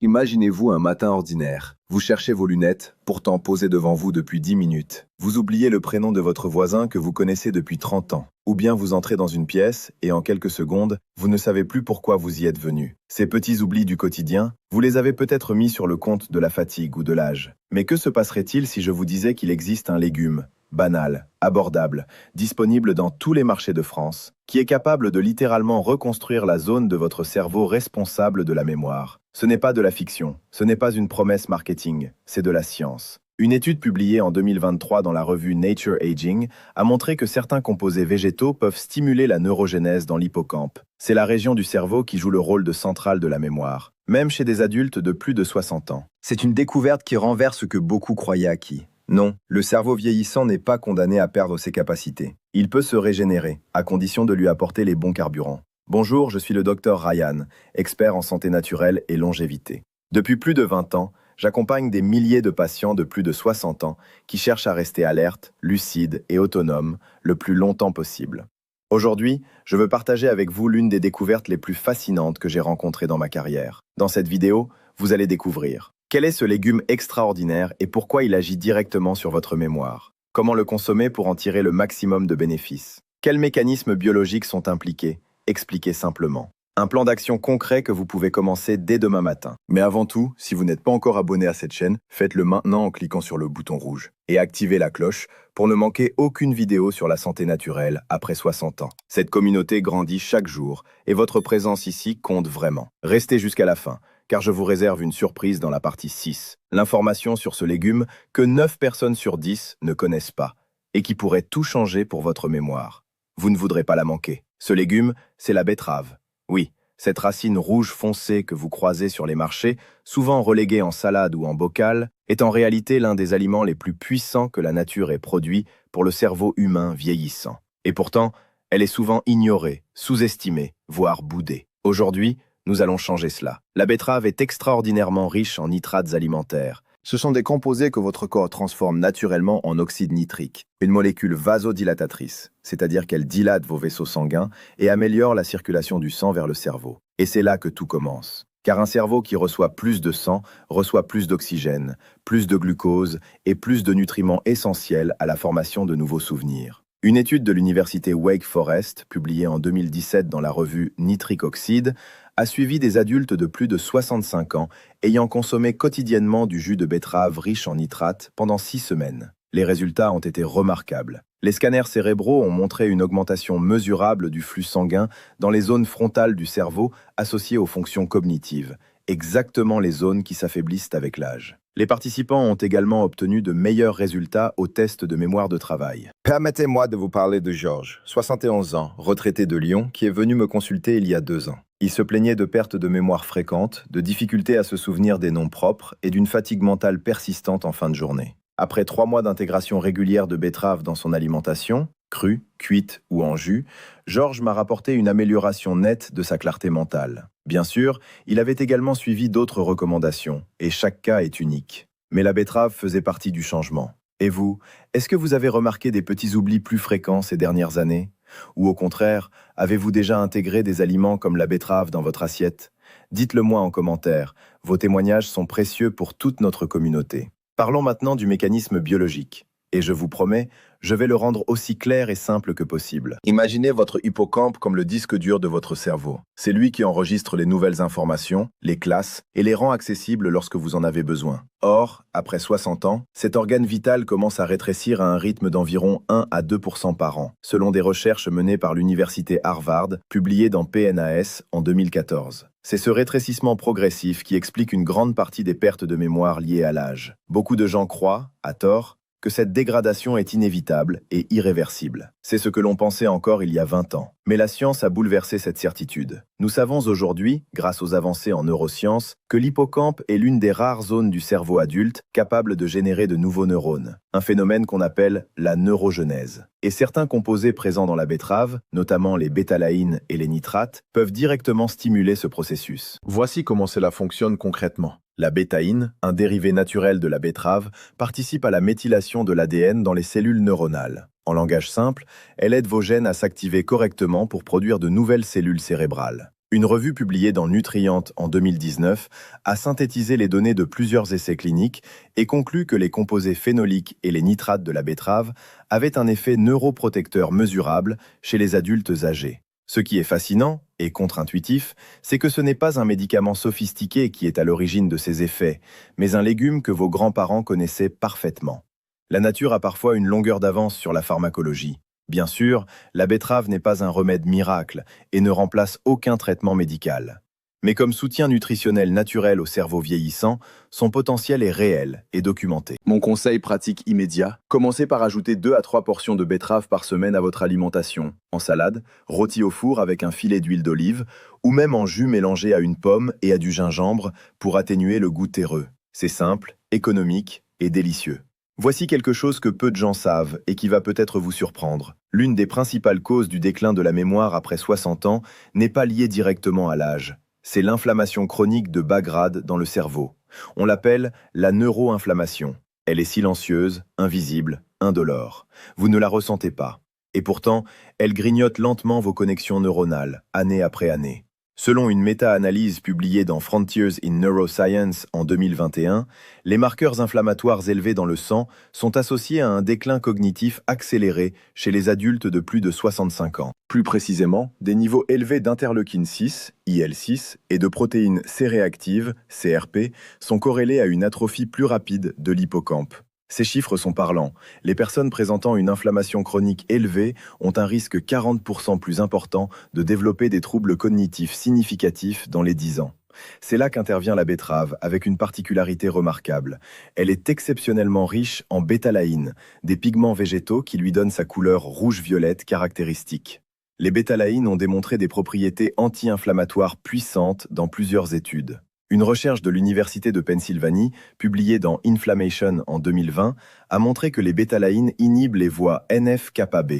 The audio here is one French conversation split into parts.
Imaginez-vous un matin ordinaire. Vous cherchez vos lunettes, pourtant posées devant vous depuis 10 minutes. Vous oubliez le prénom de votre voisin que vous connaissez depuis 30 ans. Ou bien vous entrez dans une pièce et en quelques secondes, vous ne savez plus pourquoi vous y êtes venu. Ces petits oublis du quotidien, vous les avez peut-être mis sur le compte de la fatigue ou de l'âge. Mais que se passerait-il si je vous disais qu'il existe un légume banal, abordable, disponible dans tous les marchés de France, qui est capable de littéralement reconstruire la zone de votre cerveau responsable de la mémoire? Ce n'est pas de la fiction, ce n'est pas une promesse marketing, c'est de la science. Une étude publiée en 2023 dans la revue Nature Aging a montré que certains composés végétaux peuvent stimuler la neurogénèse dans l'hippocampe. C'est la région du cerveau qui joue le rôle de centrale de la mémoire, même chez des adultes de plus de 60 ans. C'est une découverte qui renverse ce que beaucoup croyaient acquis. Non, le cerveau vieillissant n'est pas condamné à perdre ses capacités. Il peut se régénérer, à condition de lui apporter les bons carburants. Bonjour, je suis le docteur Ryan, expert en santé naturelle et longévité. Depuis plus de 20 ans, j'accompagne des milliers de patients de plus de 60 ans qui cherchent à rester alertes, lucides et autonomes le plus longtemps possible. Aujourd'hui, je veux partager avec vous l'une des découvertes les plus fascinantes que j'ai rencontrées dans ma carrière. Dans cette vidéo, vous allez découvrir quel est ce légume extraordinaire et pourquoi il agit directement sur votre mémoire. Comment le consommer pour en tirer le maximum de bénéfices. Quels mécanismes biologiques sont impliqués? Expliquez simplement. Un plan d'action concret que vous pouvez commencer dès demain matin. Mais avant tout, si vous n'êtes pas encore abonné à cette chaîne, faites-le maintenant en cliquant sur le bouton rouge et activez la cloche pour ne manquer aucune vidéo sur la santé naturelle après 60 ans. Cette communauté grandit chaque jour et votre présence ici compte vraiment. Restez jusqu'à la fin, car je vous réserve une surprise dans la partie 6. L'information sur ce légume que 9 personnes sur 10 ne connaissent pas et qui pourrait tout changer pour votre mémoire. Vous ne voudrez pas la manquer. Ce légume, c'est la betterave. Oui, cette racine rouge foncée que vous croisez sur les marchés, souvent reléguée en salade ou en bocal, est en réalité l'un des aliments les plus puissants que la nature ait produit pour le cerveau humain vieillissant. Et pourtant, elle est souvent ignorée, sous-estimée, voire boudée. Aujourd'hui, nous allons changer cela. La betterave est extraordinairement riche en nitrates alimentaires. Ce sont des composés que votre corps transforme naturellement en oxyde nitrique, une molécule vasodilatatrice, c'est-à-dire qu'elle dilate vos vaisseaux sanguins et améliore la circulation du sang vers le cerveau. Et c'est là que tout commence. Car un cerveau qui reçoit plus de sang reçoit plus d'oxygène, plus de glucose et plus de nutriments essentiels à la formation de nouveaux souvenirs. Une étude de l'université Wake Forest, publiée en 2017 dans la revue Nitric Oxide, a suivi des adultes de plus de 65 ans ayant consommé quotidiennement du jus de betterave riche en nitrates pendant 6 semaines. Les résultats ont été remarquables. Les scanners cérébraux ont montré une augmentation mesurable du flux sanguin dans les zones frontales du cerveau associées aux fonctions cognitives, exactement les zones qui s'affaiblissent avec l'âge. Les participants ont également obtenu de meilleurs résultats aux tests de mémoire de travail. Permettez-moi de vous parler de Georges, 71 ans, retraité de Lyon, qui est venu me consulter il y a 2 ans. Il se plaignait de pertes de mémoire fréquentes, de difficultés à se souvenir des noms propres et d'une fatigue mentale persistante en fin de journée. Après 3 mois d'intégration régulière de betterave dans son alimentation, crue, cuite ou en jus, Georges m'a rapporté une amélioration nette de sa clarté mentale. Bien sûr, il avait également suivi d'autres recommandations, et chaque cas est unique. Mais la betterave faisait partie du changement. Et vous, est-ce que vous avez remarqué des petits oublis plus fréquents ces dernières années? Ou au contraire, avez-vous déjà intégré des aliments comme la betterave dans votre assiette? Dites-le moi en commentaire, vos témoignages sont précieux pour toute notre communauté. Parlons maintenant du mécanisme biologique. Et je vous promets, je vais le rendre aussi clair et simple que possible. Imaginez votre hippocampe comme le disque dur de votre cerveau. C'est lui qui enregistre les nouvelles informations, les classe et les rend accessibles lorsque vous en avez besoin. Or, après 60 ans, cet organe vital commence à rétrécir à un rythme d'environ 1 à 2% par an, selon des recherches menées par l'université Harvard, publiées dans PNAS en 2014. C'est ce rétrécissement progressif qui explique une grande partie des pertes de mémoire liées à l'âge. Beaucoup de gens croient, à tort, que cette dégradation est inévitable et irréversible. C'est ce que l'on pensait encore il y a 20 ans. Mais la science a bouleversé cette certitude. Nous savons aujourd'hui, grâce aux avancées en neurosciences, que l'hippocampe est l'une des rares zones du cerveau adulte capable de générer de nouveaux neurones, un phénomène qu'on appelle la neurogenèse. Et certains composés présents dans la betterave, notamment les bétalaïnes et les nitrates, peuvent directement stimuler ce processus. Voici comment cela fonctionne concrètement. La bétaïne, un dérivé naturel de la betterave, participe à la méthylation de l'ADN dans les cellules neuronales. En langage simple, elle aide vos gènes à s'activer correctement pour produire de nouvelles cellules cérébrales. Une revue publiée dans Nutrient en 2019 a synthétisé les données de plusieurs essais cliniques et conclut que les composés phénoliques et les nitrates de la betterave avaient un effet neuroprotecteur mesurable chez les adultes âgés. Ce qui est fascinant et contre-intuitif, c'est que ce n'est pas un médicament sophistiqué qui est à l'origine de ces effets, mais un légume que vos grands-parents connaissaient parfaitement. La nature a parfois une longueur d'avance sur la pharmacologie. Bien sûr, la betterave n'est pas un remède miracle et ne remplace aucun traitement médical. Mais comme soutien nutritionnel naturel au cerveau vieillissant, son potentiel est réel et documenté. Mon conseil pratique immédiat, commencez par ajouter 2 à 3 portions de betterave par semaine à votre alimentation, en salade, rôti au four avec un filet d'huile d'olive, ou même en jus mélangé à une pomme et à du gingembre pour atténuer le goût terreux. C'est simple, économique et délicieux. Voici quelque chose que peu de gens savent et qui va peut-être vous surprendre. L'une des principales causes du déclin de la mémoire après 60 ans n'est pas liée directement à l'âge. C'est l'inflammation chronique de bas grade dans le cerveau. On l'appelle la neuroinflammation. Elle est silencieuse, invisible, indolore. Vous ne la ressentez pas. Et pourtant, elle grignote lentement vos connexions neuronales, année après année. Selon une méta-analyse publiée dans Frontiers in Neuroscience en 2021, les marqueurs inflammatoires élevés dans le sang sont associés à un déclin cognitif accéléré chez les adultes de plus de 65 ans. Plus précisément, des niveaux élevés d'interleukine 6, IL6, et de protéines C-réactives, CRP, sont corrélés à une atrophie plus rapide de l'hippocampe. Ces chiffres sont parlants. Les personnes présentant une inflammation chronique élevée ont un risque 40% plus important de développer des troubles cognitifs significatifs dans les 10 ans. C'est là qu'intervient la betterave, avec une particularité remarquable. Elle est exceptionnellement riche en bétalaïne, des pigments végétaux qui lui donnent sa couleur rouge-violette caractéristique. Les bétalaïnes ont démontré des propriétés anti-inflammatoires puissantes dans plusieurs études. Une recherche de l'Université de Pennsylvanie, publiée dans Inflammation en 2020, a montré que les bétalaïnes inhibent les voies NF-kappa-B,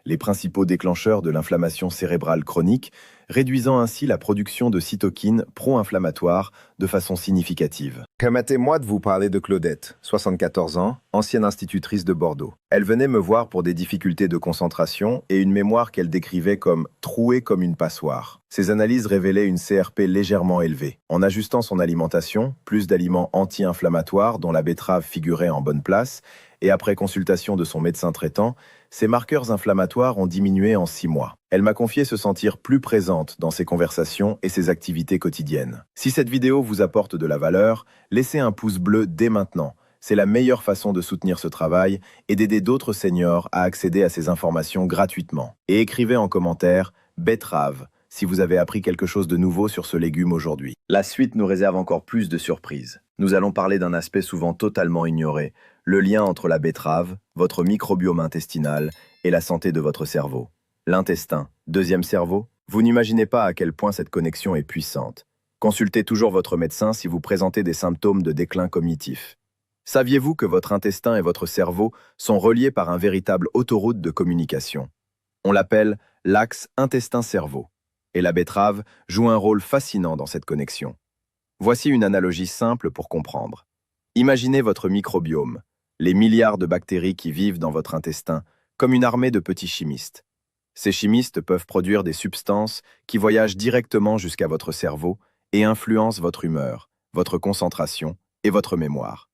les principaux déclencheurs de l'inflammation cérébrale chronique, réduisant ainsi la production de cytokines pro-inflammatoires de façon significative. Permettez-moi de vous parler de Claudette, 74 ans, ancienne institutrice de Bordeaux. Elle venait me voir pour des difficultés de concentration et une mémoire qu'elle décrivait comme trouée comme une passoire. Ces analyses révélaient une CRP légèrement élevée. En ajustant son alimentation, plus d'aliments anti-inflammatoires dont la betterave figurait en bonne place, et après consultation de son médecin traitant, ses marqueurs inflammatoires ont diminué en 6 mois. Elle m'a confié se sentir plus présente dans ses conversations et ses activités quotidiennes. Si cette vidéo vous apporte de la valeur, laissez un pouce bleu dès maintenant. C'est la meilleure façon de soutenir ce travail et d'aider d'autres seniors à accéder à ces informations gratuitement. Et écrivez en commentaire « betterave » si vous avez appris quelque chose de nouveau sur ce légume aujourd'hui. La suite nous réserve encore plus de surprises. Nous allons parler d'un aspect souvent totalement ignoré, le lien entre la betterave, votre microbiome intestinal et la santé de votre cerveau. L'intestin, deuxième cerveau, vous n'imaginez pas à quel point cette connexion est puissante. Consultez toujours votre médecin si vous présentez des symptômes de déclin cognitif. Saviez-vous que votre intestin et votre cerveau sont reliés par un véritable autoroute de communication? On l'appelle l'axe intestin-cerveau. Et la betterave joue un rôle fascinant dans cette connexion. Voici une analogie simple pour comprendre. Imaginez votre microbiome, les milliards de bactéries qui vivent dans votre intestin, comme une armée de petits chimistes. Ces chimistes peuvent produire des substances qui voyagent directement jusqu'à votre cerveau et influencent votre humeur, votre concentration et votre mémoire.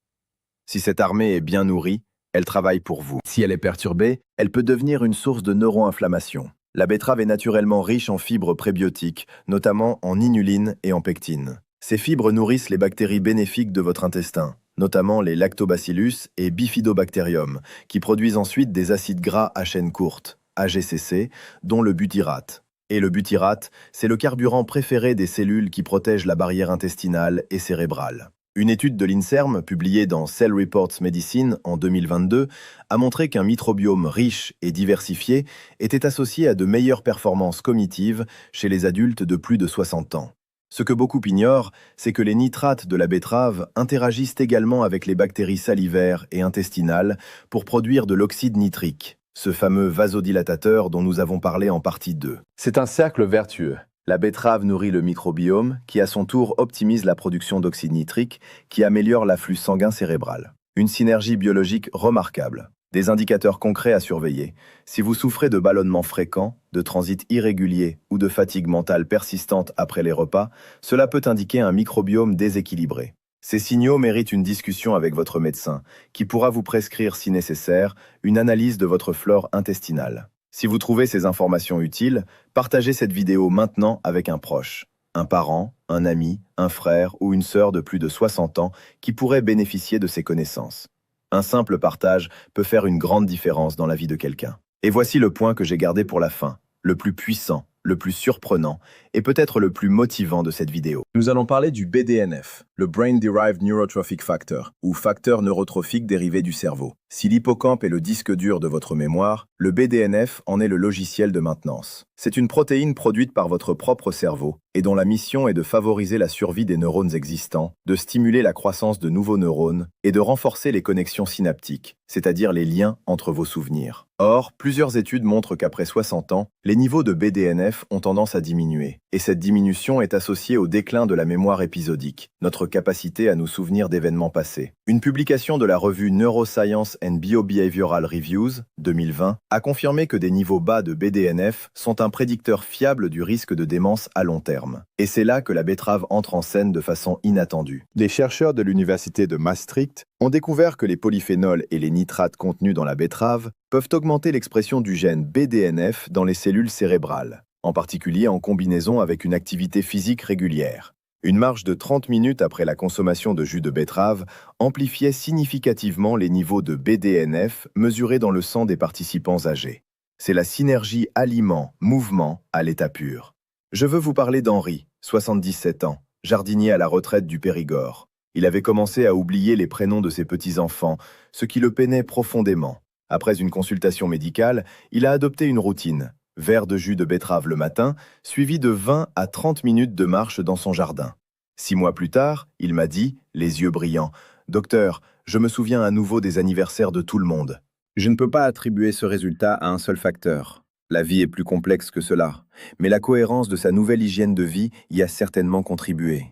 Si cette armée est bien nourrie, elle travaille pour vous. Si elle est perturbée, elle peut devenir une source de neuroinflammation. La betterave est naturellement riche en fibres prébiotiques, notamment en inuline et en pectine. Ces fibres nourrissent les bactéries bénéfiques de votre intestin, notamment les lactobacillus et bifidobacterium, qui produisent ensuite des acides gras à chaîne courte, AGCC, dont le butyrate. Et le butyrate, c'est le carburant préféré des cellules qui protègent la barrière intestinale et cérébrale. Une étude de l'INSERM, publiée dans Cell Reports Medicine en 2022, a montré qu'un microbiome riche et diversifié était associé à de meilleures performances cognitives chez les adultes de plus de 60 ans. Ce que beaucoup ignorent, c'est que les nitrates de la betterave interagissent également avec les bactéries salivaires et intestinales pour produire de l'oxyde nitrique, ce fameux vasodilatateur dont nous avons parlé en partie 2. C'est un cercle vertueux. La betterave nourrit le microbiome, qui à son tour optimise la production d'oxyde nitrique, qui améliore l'afflux sanguin cérébral. Une synergie biologique remarquable. Des indicateurs concrets à surveiller. Si vous souffrez de ballonnements fréquents, de transit irrégulier ou de fatigue mentale persistante après les repas, cela peut indiquer un microbiome déséquilibré. Ces signaux méritent une discussion avec votre médecin, qui pourra vous prescrire, si nécessaire, une analyse de votre flore intestinale. Si vous trouvez ces informations utiles, partagez cette vidéo maintenant avec un proche, un parent, un ami, un frère ou une sœur de plus de 60 ans qui pourrait bénéficier de ces connaissances. Un simple partage peut faire une grande différence dans la vie de quelqu'un. Et voici le point que j'ai gardé pour la fin, le plus puissant, le plus surprenant et peut-être le plus motivant de cette vidéo. Nous allons parler du BDNF, le Brain Derived Neurotrophic Factor, ou facteur neurotrophique dérivé du cerveau. Si l'hippocampe est le disque dur de votre mémoire, le BDNF en est le logiciel de maintenance. C'est une protéine produite par votre propre cerveau et dont la mission est de favoriser la survie des neurones existants, de stimuler la croissance de nouveaux neurones et de renforcer les connexions synaptiques, c'est-à-dire les liens entre vos souvenirs. Or, plusieurs études montrent qu'après 60 ans, les niveaux de BDNF ont tendance à diminuer, et cette diminution est associée au déclin de la mémoire épisodique, notre capacité à nous souvenir d'événements passés. Une publication de la revue Neuroscience and Biobehavioral Reviews, 2020, a confirmé que des niveaux bas de BDNF sont un prédicteur fiable du risque de démence à long terme. Et c'est là que la betterave entre en scène de façon inattendue. Des chercheurs de l'université de Maastricht ont découvert que les polyphénols et les nitrates contenus dans la betterave peuvent augmenter l'expression du gène BDNF dans les cellules cérébrales, en particulier en combinaison avec une activité physique régulière. Une marche de 30 minutes après la consommation de jus de betterave amplifiait significativement les niveaux de BDNF mesurés dans le sang des participants âgés. C'est la synergie aliment-mouvement à l'état pur. Je veux vous parler d'Henri, 77 ans, jardinier à la retraite du Périgord. Il avait commencé à oublier les prénoms de ses petits-enfants, ce qui le peinait profondément. Après une consultation médicale, il a adopté une routine. Verre de jus de betterave le matin, suivi de 20 à 30 minutes de marche dans son jardin. 6 mois plus tard, il m'a dit, les yeux brillants, « Docteur, je me souviens à nouveau des anniversaires de tout le monde. » Je ne peux pas attribuer ce résultat à un seul facteur. La vie est plus complexe que cela, mais la cohérence de sa nouvelle hygiène de vie y a certainement contribué.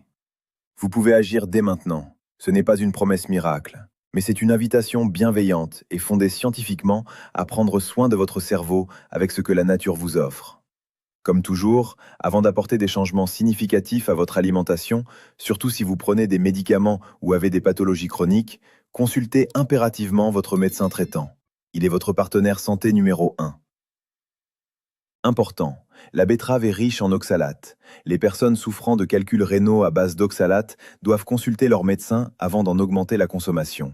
Vous pouvez agir dès maintenant. Ce n'est pas une promesse miracle, mais c'est une invitation bienveillante et fondée scientifiquement à prendre soin de votre cerveau avec ce que la nature vous offre. Comme toujours, avant d'apporter des changements significatifs à votre alimentation, surtout si vous prenez des médicaments ou avez des pathologies chroniques, consultez impérativement votre médecin traitant. Il est votre partenaire santé numéro 1. Important, la betterave est riche en oxalates. Les personnes souffrant de calculs rénaux à base d'oxalates doivent consulter leur médecin avant d'en augmenter la consommation.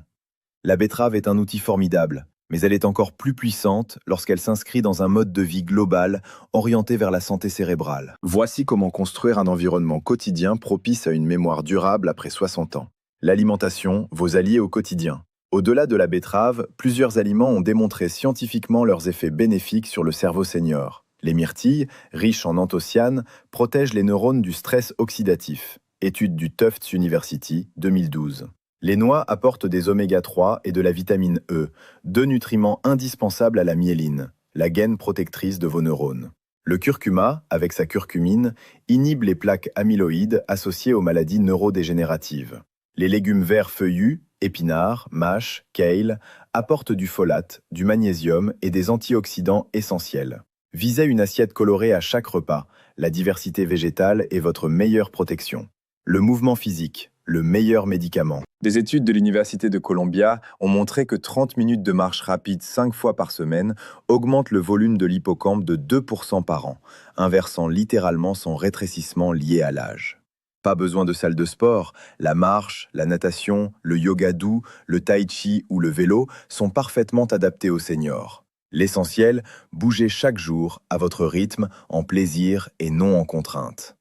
La betterave est un outil formidable, mais elle est encore plus puissante lorsqu'elle s'inscrit dans un mode de vie global orienté vers la santé cérébrale. Voici comment construire un environnement quotidien propice à une mémoire durable après 60 ans. L'alimentation, vos alliés au quotidien. Au-delà de la betterave, plusieurs aliments ont démontré scientifiquement leurs effets bénéfiques sur le cerveau senior. Les myrtilles, riches en anthocyanes, protègent les neurones du stress oxydatif. Étude du Tufts University, 2012. Les noix apportent des oméga-3 et de la vitamine E, deux nutriments indispensables à la myéline, la gaine protectrice de vos neurones. Le curcuma, avec sa curcumine, inhibe les plaques amyloïdes associées aux maladies neurodégénératives. Les légumes verts feuillus, épinards, mâches, kale, apportent du folate, du magnésium et des antioxydants essentiels. Visez une assiette colorée à chaque repas. La diversité végétale est votre meilleure protection. Le mouvement physique, le meilleur médicament. Des études de l'Université de Columbia ont montré que 30 minutes de marche rapide 5 fois par semaine augmentent le volume de l'hippocampe de 2% par an, inversant littéralement son rétrécissement lié à l'âge. Pas besoin de salle de sport, la marche, la natation, le yoga doux, le tai chi ou le vélo sont parfaitement adaptés aux seniors. L'essentiel, bougez chaque jour à votre rythme, en plaisir et non en contrainte.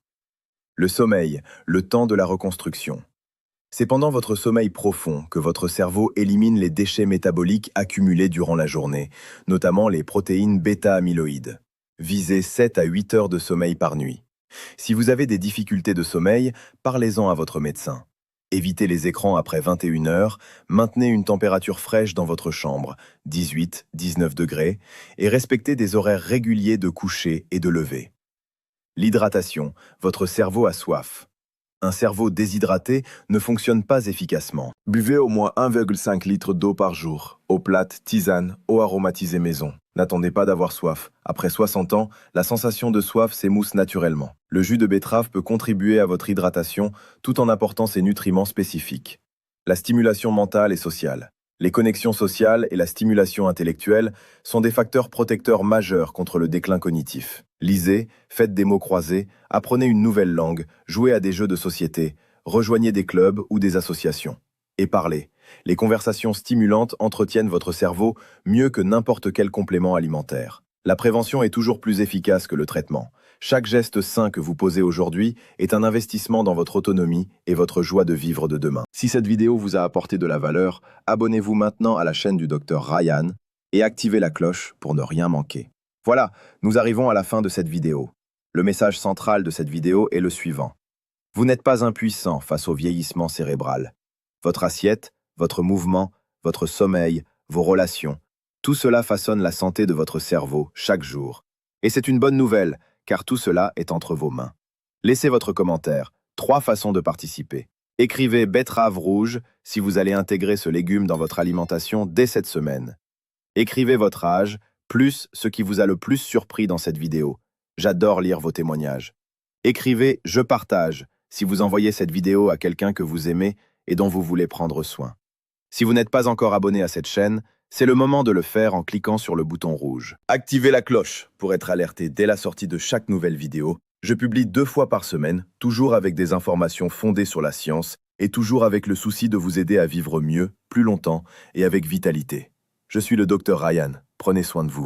Le sommeil, le temps de la reconstruction. C'est pendant votre sommeil profond que votre cerveau élimine les déchets métaboliques accumulés durant la journée, notamment les protéines bêta-amyloïdes. Visez 7 à 8 heures de sommeil par nuit. Si vous avez des difficultés de sommeil, parlez-en à votre médecin. Évitez les écrans après 21 heures, maintenez une température fraîche dans votre chambre, 18-19 degrés, et respectez des horaires réguliers de coucher et de lever. L'hydratation, votre cerveau a soif. Un cerveau déshydraté ne fonctionne pas efficacement. Buvez au moins 1,5 litre d'eau par jour. Eau plate, tisane, eau aromatisée maison. N'attendez pas d'avoir soif. Après 60 ans, la sensation de soif s'émousse naturellement. Le jus de betterave peut contribuer à votre hydratation tout en apportant ses nutriments spécifiques. La stimulation mentale et sociale. Les connexions sociales et la stimulation intellectuelle sont des facteurs protecteurs majeurs contre le déclin cognitif. Lisez, faites des mots croisés, apprenez une nouvelle langue, jouez à des jeux de société, rejoignez des clubs ou des associations. Et parlez. Les conversations stimulantes entretiennent votre cerveau mieux que n'importe quel complément alimentaire. La prévention est toujours plus efficace que le traitement. Chaque geste sain que vous posez aujourd'hui est un investissement dans votre autonomie et votre joie de vivre de demain. Si cette vidéo vous a apporté de la valeur, abonnez-vous maintenant à la chaîne du Dr Ryan et activez la cloche pour ne rien manquer. Voilà, nous arrivons à la fin de cette vidéo. Le message central de cette vidéo est le suivant. Vous n'êtes pas impuissant face au vieillissement cérébral. Votre assiette, votre mouvement, votre sommeil, vos relations, tout cela façonne la santé de votre cerveau chaque jour. Et c'est une bonne nouvelle, car tout cela est entre vos mains. Laissez votre commentaire. 3 façons de participer. Écrivez betterave rouge si vous allez intégrer ce légume dans votre alimentation dès cette semaine. Écrivez votre âge, plus ce qui vous a le plus surpris dans cette vidéo. J'adore lire vos témoignages. Écrivez « Je partage » si vous envoyez cette vidéo à quelqu'un que vous aimez et dont vous voulez prendre soin. Si vous n'êtes pas encore abonné à cette chaîne, c'est le moment de le faire en cliquant sur le bouton rouge. Activez la cloche pour être alerté dès la sortie de chaque nouvelle vidéo. Je publie 2 fois par semaine, toujours avec des informations fondées sur la science et toujours avec le souci de vous aider à vivre mieux, plus longtemps et avec vitalité. Je suis le Dr Ryan. Prenez soin de vous.